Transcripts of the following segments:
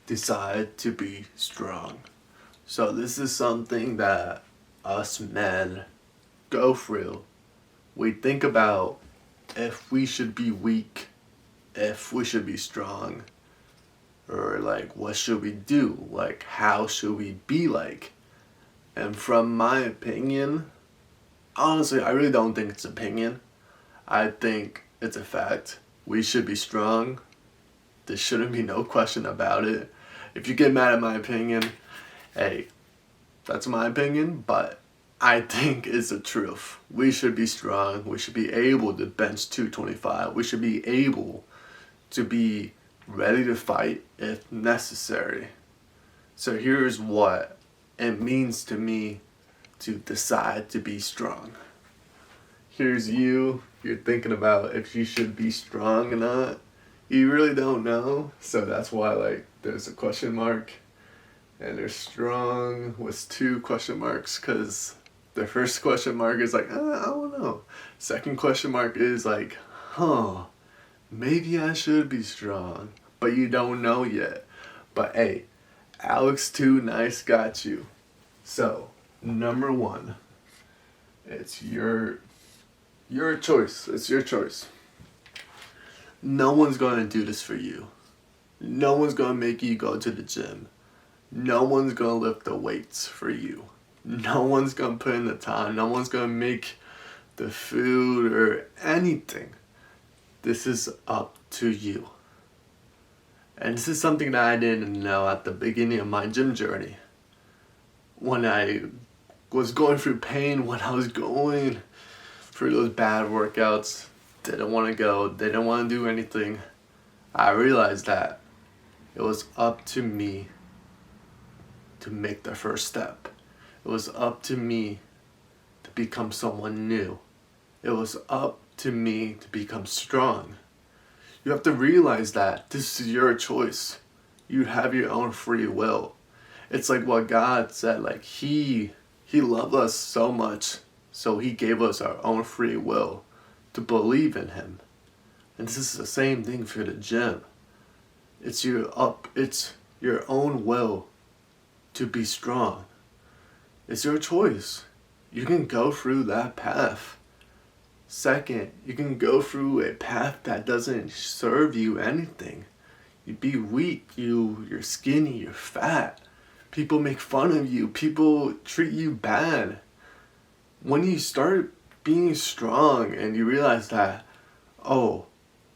decide to be strong. So this is something that us men go through. We think about if we should be weak, if we should be strong, or like what should we do? Like how should we be like? And from my opinion, honestly, I really don't think it's opinion. I think it's a fact. We should be strong. There shouldn't be no question about it. If you get mad at my opinion, hey, that's my opinion, but I think it's the truth. We should be strong. We should be able to bench 225. We should be able to be ready to fight if necessary. So here's what it means to me to decide to be strong. Here's you. You're thinking about if you should be strong or not. You really don't know. So that's why like there's a question mark. And they're strong with 2 question marks, because the first question mark is like, I don't know. Second question mark is like, maybe I should be strong. But you don't know yet. But hey, Alex Too Nice got you. So, number 1, it's your choice. It's your choice. No one's going to do this for you. No one's going to make you go to the gym. No one's gonna lift the weights for you. No one's gonna put in the time. No one's gonna make the food or anything. This is up to you. And this is something that I didn't know at the beginning of my gym journey. When I was going through pain, when I was going through those bad workouts, didn't want to go, didn't want to do anything, I realized that it was up to me to make the first step. It was up to me to become someone new. It was up to me to become strong. You have to realize that this is your choice. You have your own free will. It's like what God said, like He loved us so much, so He gave us our own free will to believe in Him. And this is the same thing for the gym. It's your own will to be strong. It's your choice. You can go through that path. Second, you can go through a path that doesn't serve you anything. You be weak, you're skinny, you're fat. People make fun of you, people treat you bad. When you start being strong and you realize that,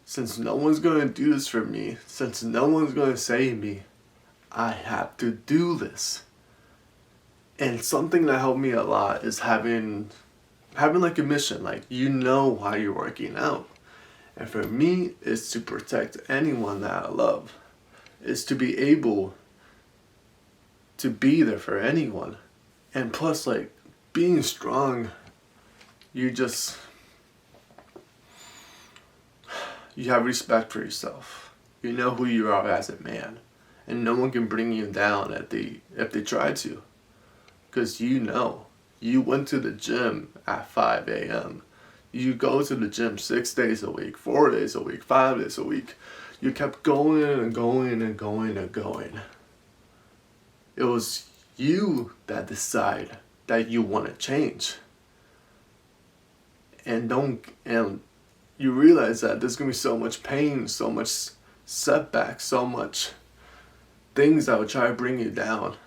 since no one's gonna do this for me, since no one's gonna save me, I have to do this. And something that helped me a lot is having like a mission, like you know why you're working out. And for me, it's to protect anyone that I love. It's to be able to be there for anyone. And plus, like, being strong, you have respect for yourself. You know who you are as a man. And no one can bring you down if they try to. Because you went to the gym at 5 a.m. You go to the gym 6 days a week, 4 days a week, 5 days a week. You kept going and going and going and going. It was you that decide that you want to change. And you realize that there's going to be so much pain, so much setback, so much things that would try to bring you down.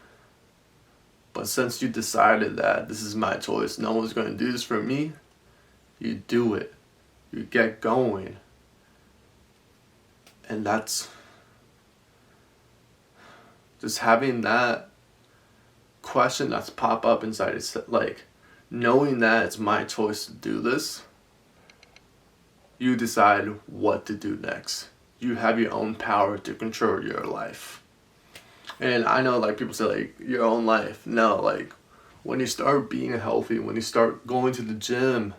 But since you decided that this is my choice, no one's going to do this for me, you do it. You get going. And that's just having that question that's pop up inside, it's like knowing that it's my choice to do this, you decide what to do next. You have your own power to control your life. And I know like people say like your own life. No, like when you start being healthy, when you start going to the gym,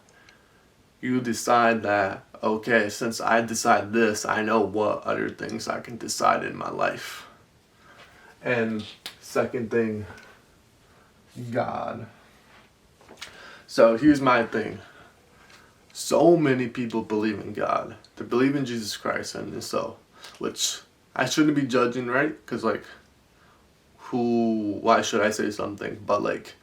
you decide that, okay, since I decide this, I know what other things I can decide in my life. And second thing, God. So here's my thing. So many people believe in God. They believe in Jesus Christ, and so, which I shouldn't be judging, right? Because, like, why should I say something? But, like,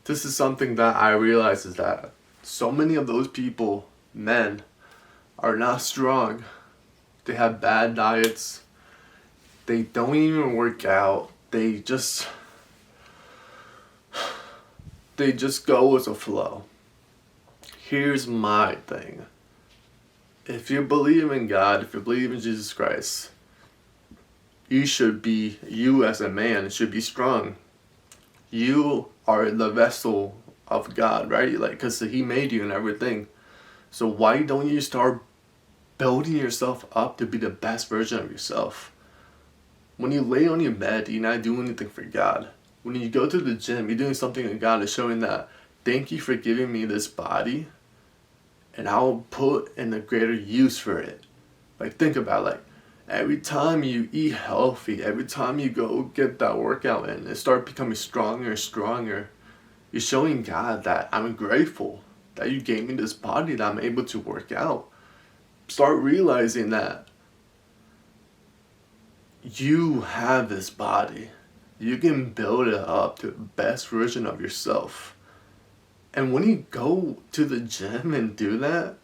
this is something that I realize is that so many of those people, men, are not strong. They have bad diets. They don't even work out. They just go with the flow. Here's my thing. If you believe in God, if you believe in Jesus Christ, you as a man should be strong. You are the vessel of God, right? Like, because He made you and everything. So why don't you start building yourself up to be the best version of yourself? When you lay on your bed, you're not doing anything for God. When you go to the gym, you're doing something that God is showing that, thank you for giving me this body, and I'll put in a greater use for it. Like, think about it, like, every time you eat healthy, every time you go get that workout in and start becoming stronger and stronger, you're showing God that I'm grateful that you gave me this body that I'm able to work out. Start realizing that you have this body. You can build it up to the best version of yourself. And when you go to the gym and do that,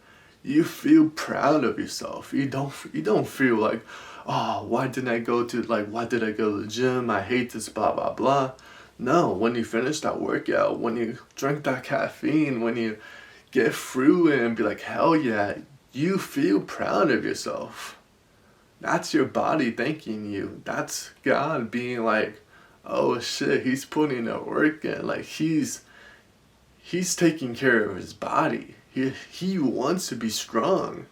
you feel proud of yourself. You don't feel like, oh, why did I go to the gym? I hate this, blah, blah, blah. No, when you finish that workout, when you drink that caffeine, when you get through it and be like, hell yeah, you feel proud of yourself. That's your body thanking you. That's God being like, oh shit, he's putting the work in. Like, he's taking care of his body. He wants to be strong.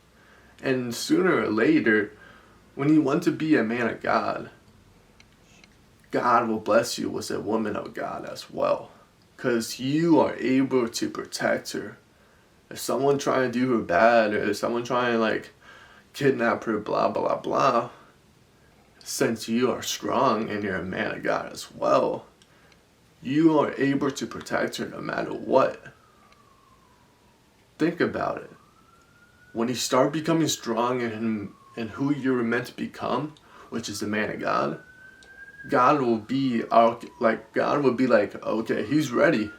And sooner or later, when you want to be a man of God, God will bless you with a woman of God as well. Because you are able to protect her. If someone trying to do her bad, or if someone trying to like kidnap her, blah, blah, blah, since you are strong and you're a man of God as well, you are able to protect her no matter what. Think about it. When you start becoming strong in who you're meant to become, which is the man of God, God will be like, okay, he's ready.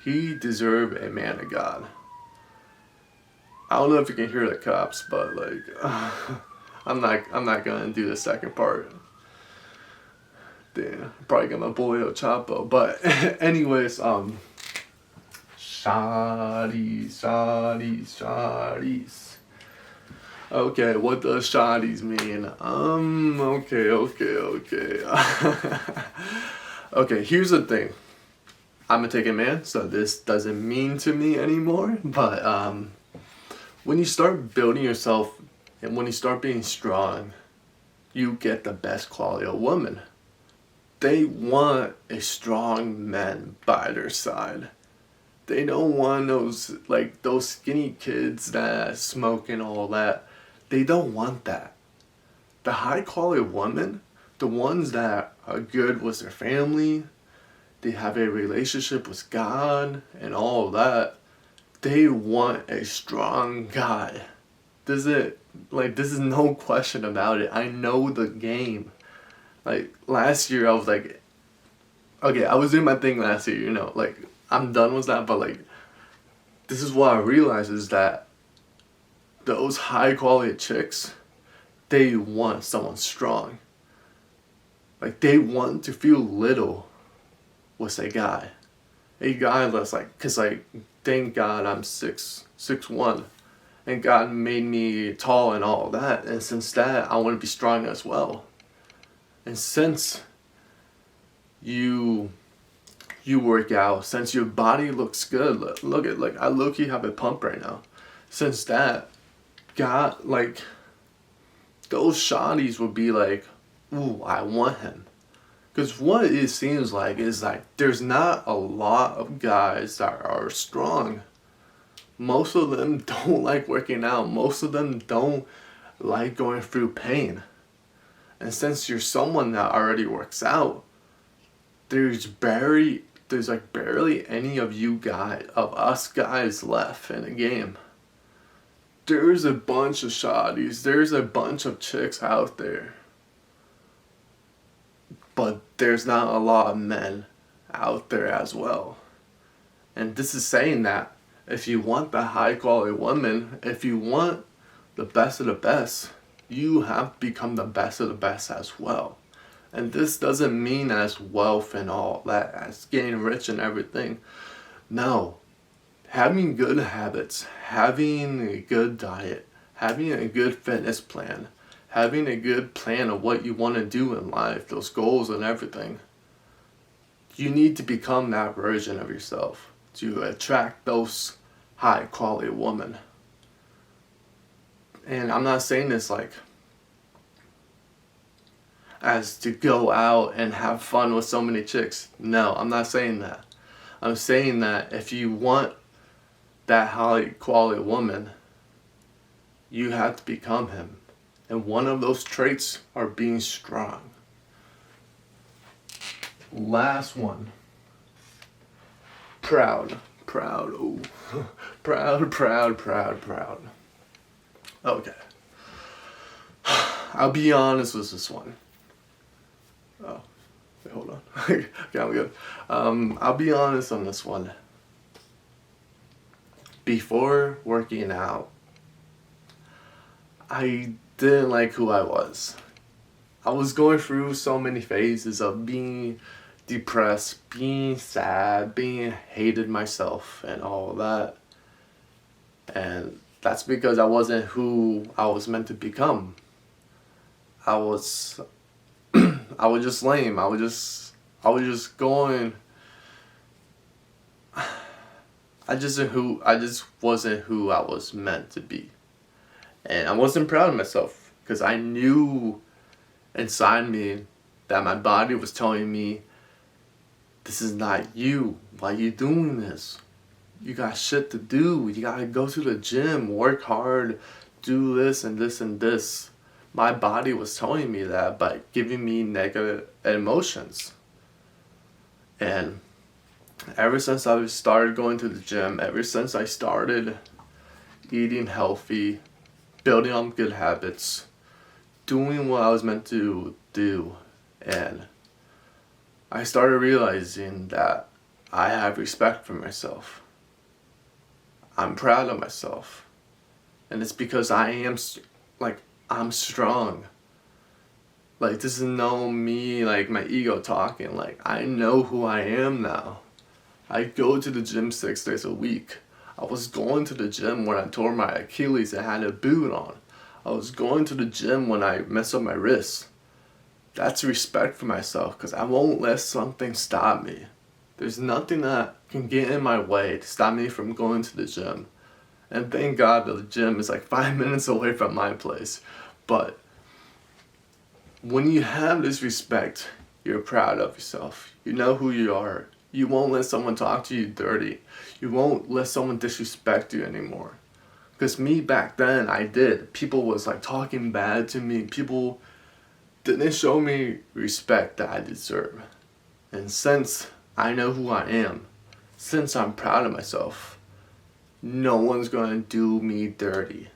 He deserves a man of God. I don't know if you can hear the cops, but like, I'm not gonna do the second part. Damn, probably gonna bully El Chapo. But anyways, shawties. Okay, what does shawties mean? Okay. Okay, here's the thing. I'm a taken man, so this doesn't mean to me anymore. But when you start building yourself and when you start being strong, you get the best quality of woman. They want a strong man by their side. They don't want those skinny kids that smoke and all that. They don't want that. The high quality women, the ones that are good with their family, they have a relationship with God and all of that, they want a strong guy. This is no question about it. I know the game. Like, last year I was like, okay, I was doing my thing last year, like, I'm done with that, but like, this is what I realized is that those high quality chicks, they want someone strong. Like, they want to feel little with a guy. A guy that's like, cause like, thank God I'm 6'1", and God made me tall and all that, and since that, I want to be strong as well. And since you work out, since your body looks good, look at, like, I low-key have a pump right now. Since that, God, like, those shawties would be like, ooh, I want him. Because what it seems like is like, there's not a lot of guys that are strong. Most of them don't like working out. Most of them don't like going through pain. And since you're someone that already works out, there's barely any of us guys left in the game. There's a bunch of shawties. There's a bunch of chicks out there there's not a lot of men out there as well. And this is saying that if you want the high quality woman, if you want the best of the best, you have to become the best of the best as well. And this doesn't mean as wealth and all that, as getting rich and everything. No. Having good habits, having a good diet, having a good fitness plan, having a good plan of what you want to do in life, those goals and everything. You need to become that version of yourself to attract those high quality women. And I'm not saying this like as to go out and have fun with so many chicks. No, I'm not saying that. I'm saying that if you want that high quality woman, you have to become him. And one of those traits are being strong. Last one. Proud. Ooh. Proud. Okay. I'll be honest with this one. Oh, wait, hold on. Okay, I'm good. I'll be honest on this one. Before working out, I didn't like who I was. I was going through so many phases of being depressed, being sad, being hated myself and all that. And that's because I wasn't who I was meant to become. I was just lame. I was just going. I just wasn't who I was meant to be. And I wasn't proud of myself because I knew inside me that my body was telling me, this is not you. Why are you doing this? You got shit to do. You gotta go to the gym, work hard, do this and this and this. My body was telling me that by giving me negative emotions. And ever since I started going to the gym, ever since I started eating healthy, building on good habits, doing what I was meant to do, and I started realizing that I have respect for myself. I'm proud of myself. And it's because I'm strong. Like, this is no me, like, my ego talking. Like, I know who I am now. I go to the gym 6 days a week. I was going to the gym when I tore my Achilles and had a boot on. I was going to the gym when I messed up my wrist. That's respect for myself, because I won't let something stop me. There's nothing that can get in my way to stop me from going to the gym. And thank God the gym is like 5 minutes away from my place. But when you have this respect, you're proud of yourself. You know who you are. You won't let someone talk to you dirty. You won't let someone disrespect you anymore. Because me back then, I did. People was like talking bad to me. People didn't show me respect that I deserve. And since I know who I am, since I'm proud of myself, no one's gonna do me dirty.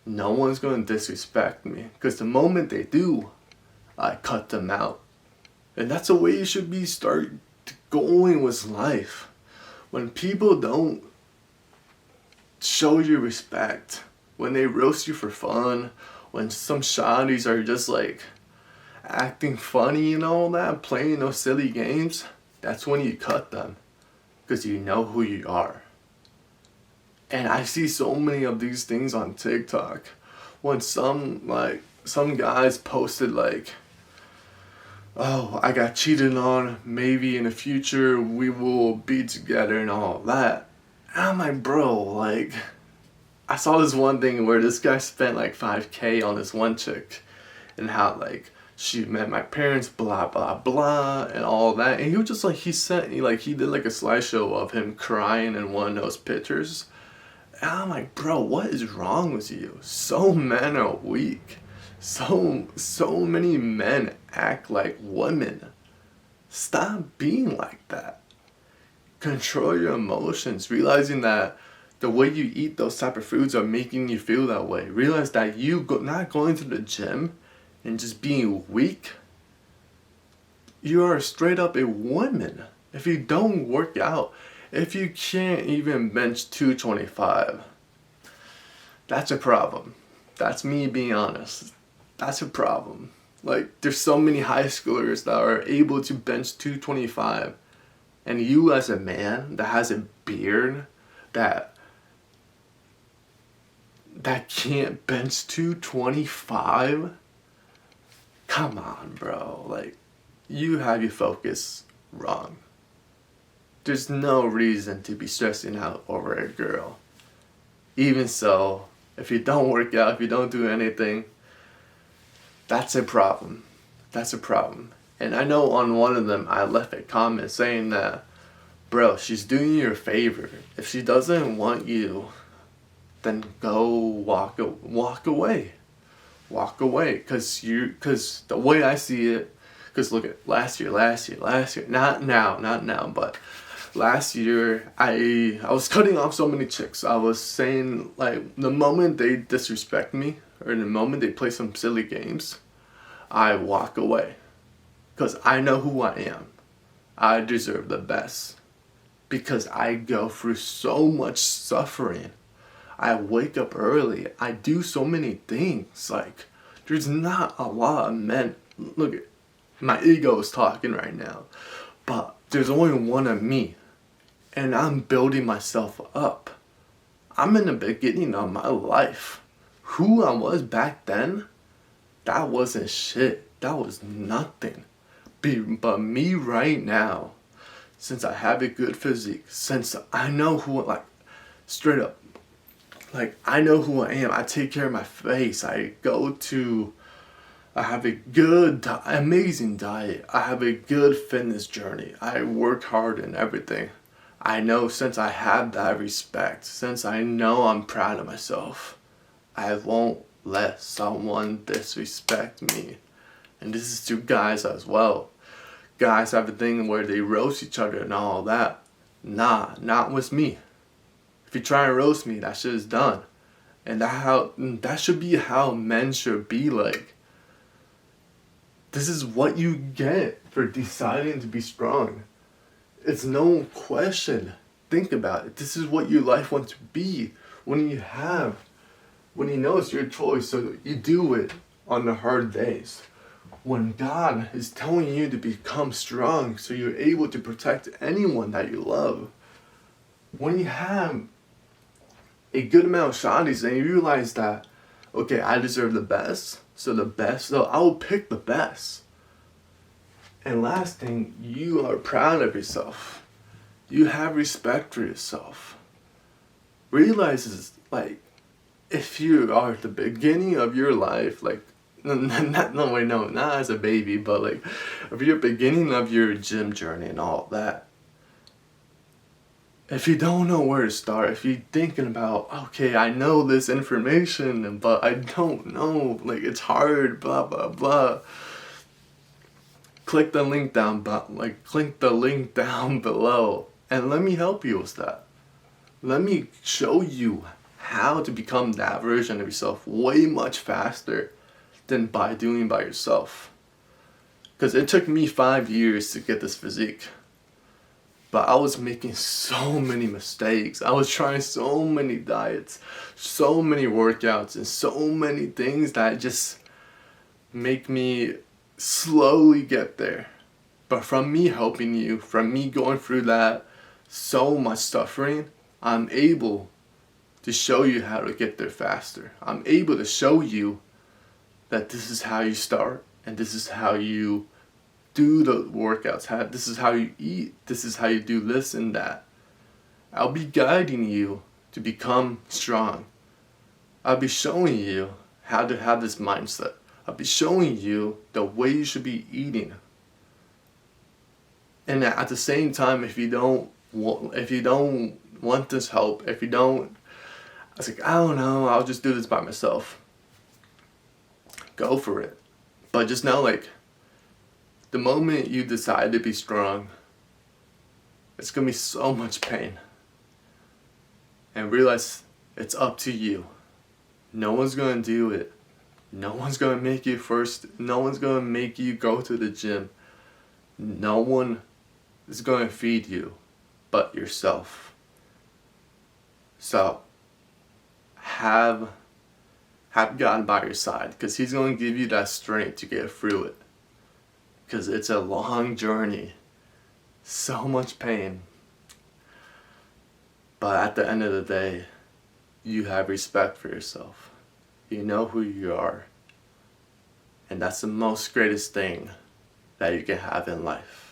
No one's gonna disrespect me. Because the moment they do, I cut them out. And that's the way you should be start going with life. When people don't show you respect, when they roast you for fun, when some shawties are just like acting funny and all that, playing those silly games, that's when you cut them. Because you know who you are. And I see so many of these things on TikTok. When some guys posted like, oh, I got cheated on, maybe in the future we will be together and all that. And I'm like, bro, like, I saw this one thing where this guy spent like $5,000 on this one chick and how like she met my parents, blah blah blah and all that. And he was just like, he did like a slideshow of him crying in one of those pictures. And I'm like, bro, what is wrong with you? So men are weak. So many men act like women. Stop being like that. Control your emotions. Realizing that the way you eat those type of foods are making you feel that way. Realize that not going to the gym and just being weak you are straight up a woman. If you don't work out, if you can't even bench 225, that's a problem. That's me being honest. That's a problem. Like, there's so many high schoolers that are able to bench 225, and you as a man that has a beard that can't bench 225, come on, bro. Like, you have your focus wrong. There's no reason to be stressing out over a girl. Even so, if you don't work out, if you don't do anything, that's a problem. That's a problem. And I know on one of them I left a comment saying that, bro, she's doing you a favor. If she doesn't want you, then go walk away. Walk away. Cause the way I see it, cause look at last year, not now, but last year I was cutting off so many chicks. I was saying, like, the moment they disrespect me or the moment they play some silly games, I walk away. Cause I know who I am. I deserve the best. Because I go through so much suffering. I wake up early. I do so many things. Like, there's not a lot of men. Look, my ego is talking right now. But there's only one of me. And I'm building myself up. I'm in the beginning of my life. Who I was back then, that wasn't shit. That was nothing. But me right now, since I have a good physique, since I know who, like, straight up, like, I know who I am. I take care of my face. I have a good, amazing diet. I have a good fitness journey. I work hard and everything. I know, since I have that respect, since I know I'm proud of myself, I won't let someone disrespect me. And this is to guys as well. Guys have a thing where they roast each other and all that. Nah, not with me. If you try and roast me, that shit is done. And that should be how men should be like. This is what you get for deciding to be strong. It's no question. Think about it. This is what your life wants to be. When you know it's your choice, so you do it on the hard days. When God is telling you to become strong so you're able to protect anyone that you love. When you have a good amount of shotties and you realize that, okay, I deserve the best, so I will pick the best. And last thing, you are proud of yourself. You have respect for yourself. Realize, like, if you are at the beginning of your life, like, not as a baby, but like, if you're beginning of your gym journey and all that, if you don't know where to start, if you're thinking about, okay, I know this information, but I don't know, like, it's hard, blah, blah, blah, click the link down below, and let me help you with that. Let me show you how to become that version of yourself way much faster than by doing by yourself. Because it took me 5 years to get this physique. But I was making so many mistakes. I was trying so many diets, so many workouts, and so many things that just make me slowly get there. But from me helping you, from me going through that so much suffering, I'm able to show you how to get there faster. I'm able to show you that this is how you start, and this is how you do the workouts, this is how you eat, this is how you do this and that. I'll be guiding you to become strong. I'll be showing you how to have this mindset. I'll be showing you the way you should be eating. And at the same time, if you don't want this help, I was like, I don't know, I'll just do this by myself. Go for it. But just know, like, the moment you decide to be strong, it's going to be so much pain. And realize it's up to you. No one's going to do it. No one's going to make you first. No one's going to make you go to the gym. No one is going to feed you but yourself. So have God by your side, because He's going to give you that strength to get through it. Because it's a long journey, so much pain. But at the end of the day, you have respect for yourself. You know who you are. And that's the most greatest thing that you can have in life.